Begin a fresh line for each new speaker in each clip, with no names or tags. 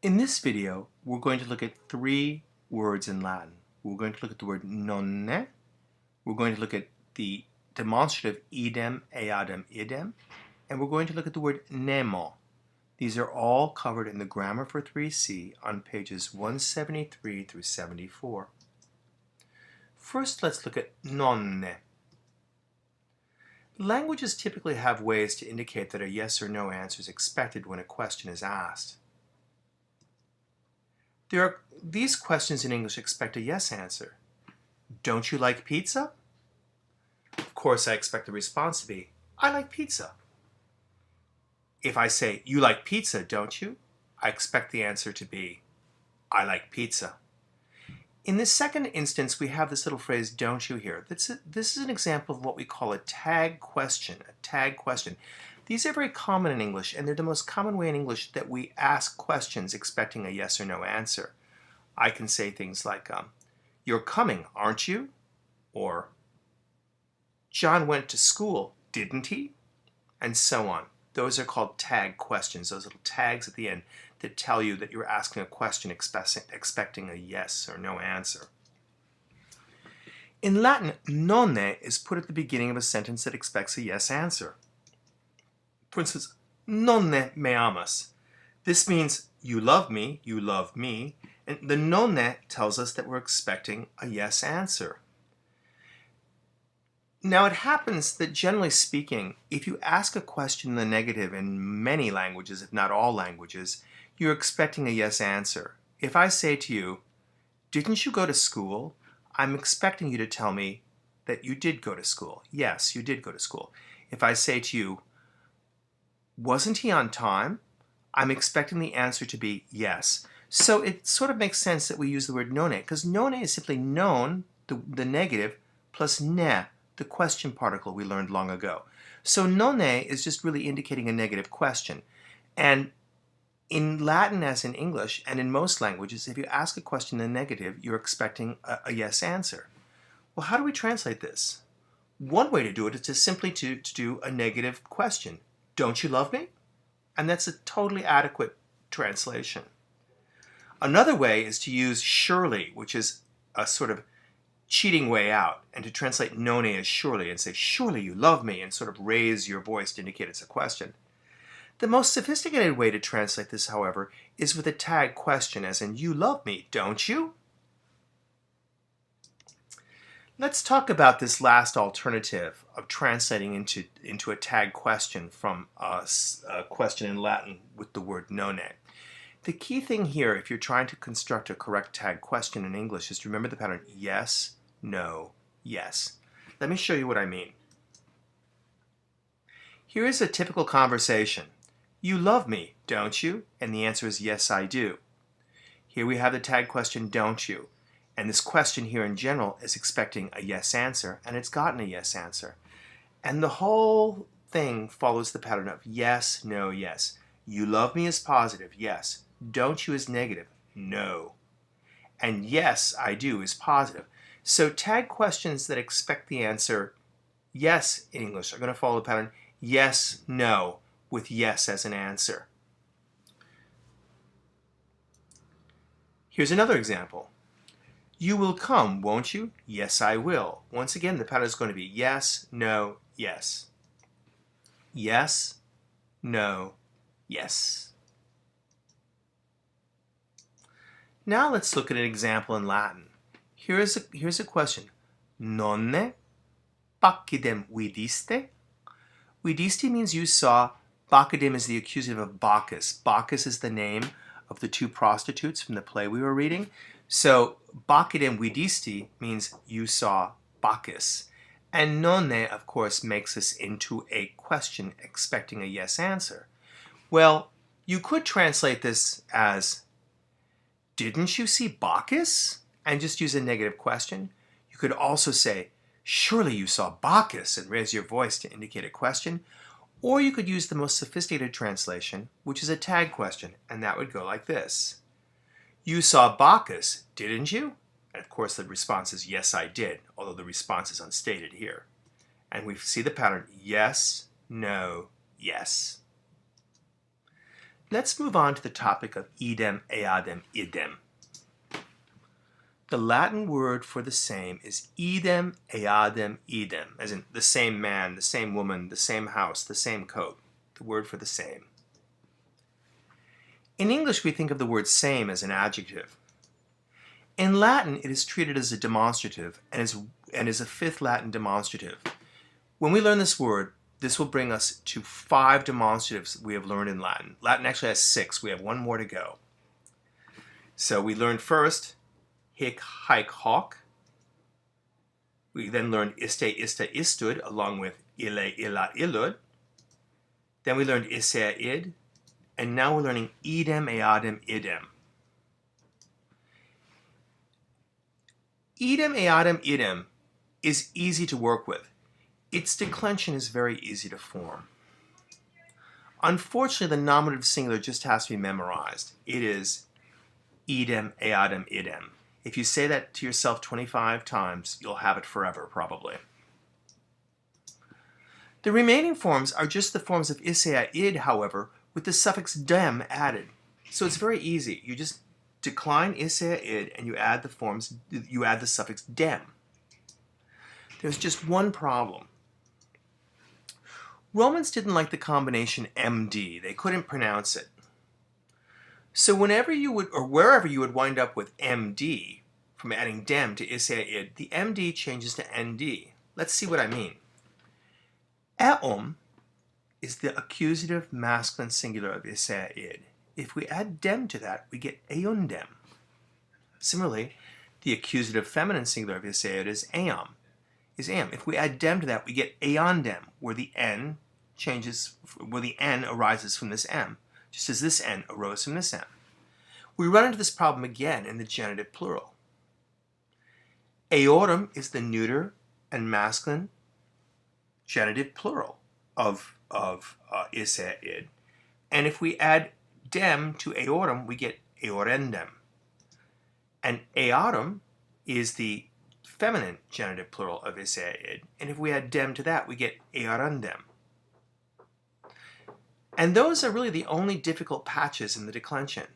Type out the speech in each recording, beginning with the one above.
In this video, we're going to look at three words in Latin. We're going to look at the word nonne, we're going to look at the demonstrative idem, eadem, idem, and we're going to look at the word Nemo. These are all covered in the Grammar for 3C on pages 173 through 74. First, let's look at nonne. Languages typically have ways to indicate that a yes or no answer is expected when a question is asked. These questions in English expect a yes answer. Don't you like pizza? Of course, I expect the response to be, I like pizza. If I say, you like pizza, don't you? I expect the answer to be, I like pizza. In the second instance, we have this little phrase, don't you, here. This is an example of what we call a tag question, These are very common in English, and they're the most common way in English that we ask questions expecting a yes or no answer. I can say things like, you're coming, aren't you? Or, John went to school, didn't he? And so on. Those are called tag questions, those little tags at the end that tell you that you're asking a question expecting a yes or no answer. In Latin, nonne is put at the beginning of a sentence that expects a yes answer. For instance, nonne me amas. This means you love me, and the nonne tells us that we're expecting a yes answer. Now it happens that generally speaking, if you ask a question in the negative in many languages, if not all languages, you're expecting a yes answer. If I say to you, didn't you go to school? I'm expecting you to tell me that you did go to school. Yes, you did go to school. If I say to you, wasn't he on time? I'm expecting the answer to be yes. So it sort of makes sense that we use the word nonne, because nonne is simply non, the negative, plus ne, the question particle we learned long ago. So nonne is just really indicating a negative question. And in Latin as in English, and in most languages, if you ask a question in the negative, you're expecting a yes answer. Well, how do we translate this? One way to do it is to simply to do a negative question. Don't you love me? And that's a totally adequate translation. Another way is to use surely, which is a sort of cheating way out, and to translate nonne as surely and say, surely you love me, and sort of raise your voice to indicate it's a question. The most sophisticated way to translate this, however, is with a tag question, as in, you love me, don't you? Let's talk about this last alternative of translating into a tag question from a question in Latin with the word nonne. The key thing here, if you're trying to construct a correct tag question in English, is to remember the pattern yes, no, yes. Let me show you what I mean. Here is a typical conversation. You love me, don't you? And the answer is yes, I do. Here we have the tag question, don't you? And this question here in general is expecting a yes answer, and it's gotten a yes answer. And the whole thing follows the pattern of yes, no, yes. You love me is positive, yes. Don't you is negative, no. And yes, I do is positive. So tag questions that expect the answer yes in English are going to follow the pattern yes, no, with yes as an answer. Here's another example. You will come, won't you? Yes, I will. Once again, the pattern is going to be yes, no, yes. Yes, no, yes. Now let's look at an example in Latin. Here's a question. Nonne Idem vidiste? Vidiste means you saw. Idem is the accusative of Bacchus. Bacchus is the name of the two prostitutes from the play we were reading. So Idem vidiste means you saw Bacchus. And nonne, of course, makes this into a question expecting a yes answer. Well, you could translate this as, didn't you see Bacchus? And just use a negative question. You could also say, surely you saw Bacchus, and raise your voice to indicate a question. Or you could use the most sophisticated translation, which is a tag question, and that would go like this. You saw Bacchus, didn't you? And of course the response is yes, I did, although the response is unstated here. And we see the pattern yes, no, yes. Let's move on to the topic of idem, eadem, idem. The Latin word for the same is idem, eadem, idem, as in the same man, the same woman, the same house, the same coat. The word for the same. In English, we think of the word same as an adjective. In Latin, it is treated as a demonstrative and is a fifth Latin demonstrative. When we learn this word, this will bring us to 5 demonstratives we have learned in Latin. Latin actually has 6. We have 1 more to go. So we learned first hic, haec, hoc. We then learned iste, ista, istud, along with ille, illa, illud. Then we learned issea, id. And now we're learning idem, eadem, idem. Idem, eadem, idem is easy to work with. Its declension is very easy to form. Unfortunately, the nominative singular just has to be memorized. It is idem, eadem, idem. If you say that to yourself 25 times, you'll have it forever, probably. The remaining forms are just the forms of issea, id, however, with the suffix dem added. So it's very easy. You just decline issea, id, and you add the suffix dem. There's just one problem. Romans didn't like the combination MD. They couldn't pronounce it. So wherever you would wind up with MD, from adding dem to issea, id, the MD changes to ND. Let's see what I mean. Eum is the accusative masculine singular of issea, id. If we add dem to that, we get eundem. Similarly, the accusative feminine singular of issea, id is eam. If we add dem to that, we get eondem, where the n arises from this m, just as this n arose from this m. We run into this problem again in the genitive plural. Eorum is the neuter and masculine genitive plural of issea, id. And if we add dem to eorum, we get eorendem. And eorum is the feminine genitive plural of issea, id. And if we add dem to that, we get eorundem. And those are really the only difficult patches in the declension.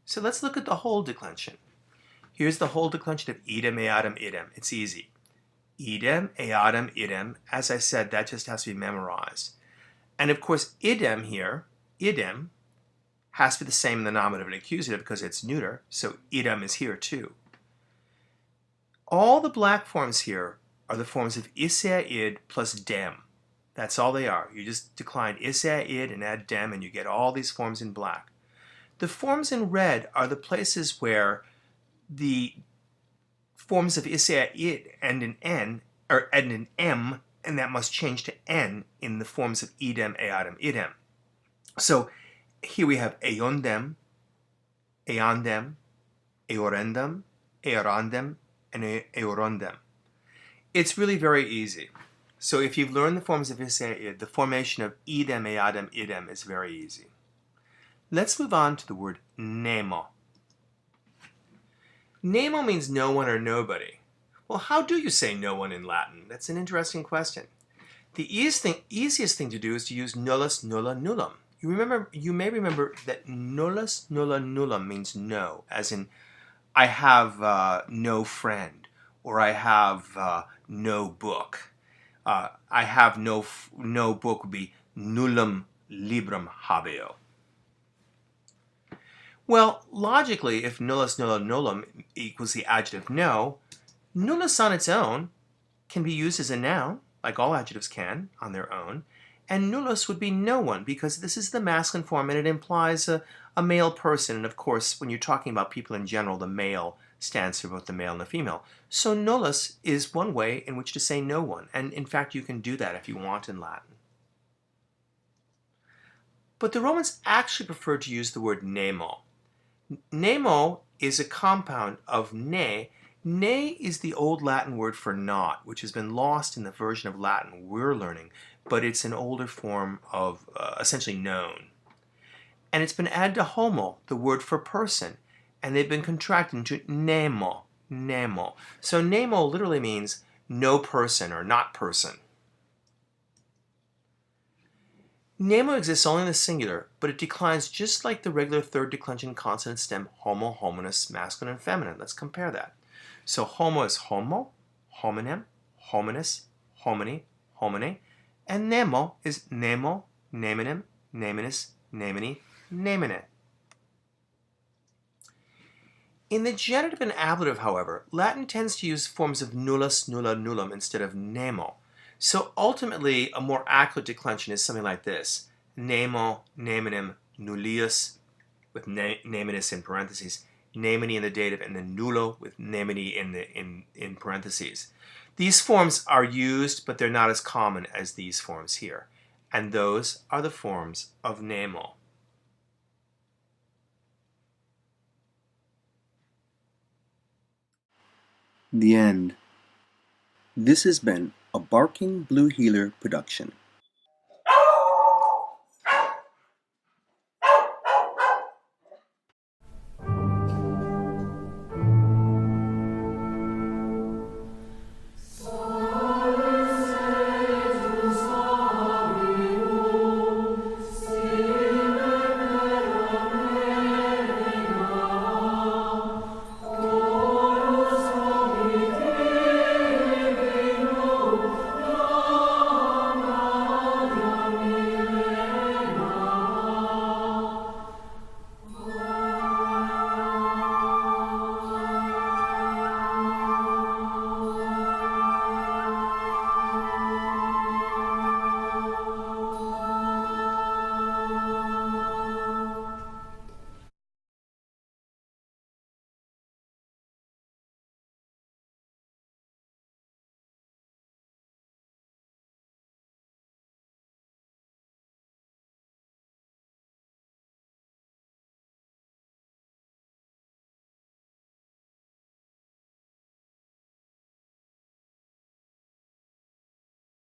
So let's look at the whole declension. Here's the whole declension of idem, eadem, idem. It's easy. Idem, eadem, idem. As I said, that just has to be memorized. And of course, idem here, idem, has to be the same in the nominative and accusative because it's neuter, so idem is here too. All the black forms here are the forms of issea, id plus dem. That's all they are. You just decline issea, id and add dem and you get all these forms in black. The forms in red are the places where the forms of issea, id end in n, or end in m, and that must change to n in the forms of idem, eadem, idem. So here we have eondem, eandem, eorendem, eorandem, and eorondem. It's really very easy. So if you've learned the forms of issea, id, the formation of idem, eadem, idem is very easy. Let's move on to the word Nemo. Nemo means no one or nobody. Well, how do you say no one in Latin? That's an interesting question. The easiest thing to do is to use nullus, nulla, nullum. You may remember that nullus, nulla, nullum means no, as in I have no friend, or I have no book. I have no book would be nullum librum habeo. Well, logically, if nullus, nulla, nullum equals the adjective no, nullus on its own can be used as a noun, like all adjectives can on their own, and nullus would be no one because this is the masculine form and it implies a male person. And of course, when you're talking about people in general, the male stands for both the male and the female. So nullus is one way in which to say no one, and in fact you can do that if you want in Latin. But the Romans actually preferred to use the word Nemo. Nemo is a compound of ne. Ne is the old Latin word for not, which has been lost in the version of Latin we're learning, but it's an older form of essentially known. And it's been added to homo, the word for person, and they've been contracted into nemo, nemo. So nemo literally means no person or not person. Nemo exists only in the singular, but it declines just like the regular third declension consonant stem homo, hominus, masculine and feminine. Let's compare that. So homo is homo, hominem, hominis, homini, homine, and Nemo is Nemo, Nemenem, Neminis, Nemini, Nemine. In the genitive and ablative, however, Latin tends to use forms of nullus, nulla, nullum instead of Nemo. So ultimately, a more accurate declension is something like this. Nemo, Nemenem, nullius, with Neminis in parentheses, Nemini in the dative, and then nullo with Nemini in parentheses. These forms are used, but they're not as common as these forms here. And those are the forms of Nemo.
The end. This has been a Barking Blue Heeler production.